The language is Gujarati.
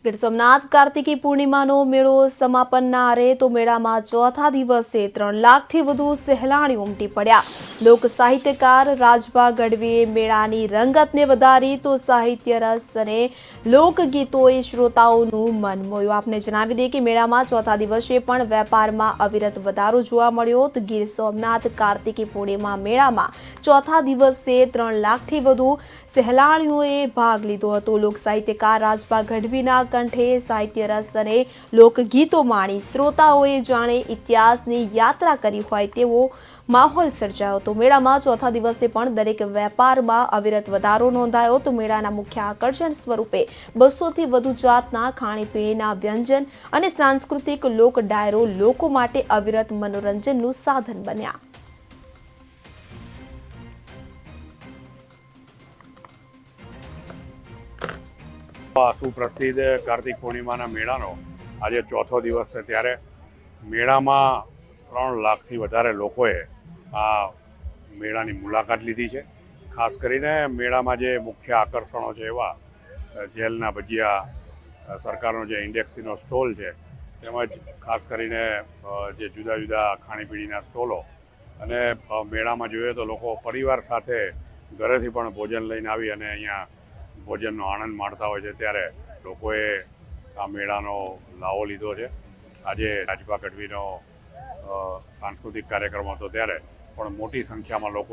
ગીર સોમનાથ કાર્તિકી પૂર્ણિમાનો મેળો સમાપનના આરે તો મેળામાં ચોથા દિવસે 3 લાખથી વધુ સહેલાણીઓ ઉમટી પડ્યા। લોક સાહિત્યકાર રાજભા ગઢવીએ મેળાની રંગતને વધારી તો સાહિત્ય રસ અને લોકગીતોએ શ્રોતાઓનું મન મોહ્યું। આપને જણાવી દઈએ કે મેળામાં ચોથા દિવસે પણ વેપારમાં અવિરત વધારો જોવા મળ્યો। તો ગીર સોમનાથ કાર્તિકી પૂર્ણિમા મેળામાં ચોથા દિવસે 3 લાખથી વધુ સહેલાણીઓએ ભાગ લીધો હતો। લોક સાહિત્યકાર રાજભા ગઢવીના કંઠે સાહિત્ય રસ અને લોકગીતો માણી શ્રોતાઓએ જાણે ઇતિહાસની યાત્રા કરી હોય તેવો માહોલ સર્જાયો હતો। મેળામાં ચોથા દિવસે પણ દરેક વેપારમાં અવિરત વધારો નોંધાયો। તો મેળાના મુખ્ય આકર્ષણ સ્વરૂપે 200થી વધુ જાતના ખાણીપીણીના વ્યંજન અને સાંસ્કૃતિક લોક ડાયરો લોકો માટે અવિરત મનોરંજનનું સાધન બન્યા। સુપ્રસિદ્ધ કાર્તિક પૂર્ણિમાના મેળાનો આજે ચોથો દિવસ છે, ત્યારે મેળામાં 3 લાખથી વધારે લોકોએ આ મેળાની મુલાકાત લીધી છે। ખાસ કરીને મેળામાં જે મુખ્ય આકર્ષણો છે એવા જેલના ભજીયા, સરકારનો જે ઇન્ડેક્સીનો સ્ટોલ છે, તેમજ ખાસ કરીને જે જુદા જુદા ખાણીપીણીના સ્ટોલો, અને મેળામાં જોઈએ તો લોકો પરિવાર સાથે ઘરેથી પણ ભોજન લઈને આવી અને અહીંયા ભોજનનો આનંદ માણતા હોય છે। ત્યારે લોકોએ આ મેળાનો લાવો લીધો છે। આજે રાજભા ગઢવીનો સાંસ્કૃતિક કાર્યક્રમ હતો, ત્યારે પણ મોટી સંખ્યામાં લોકો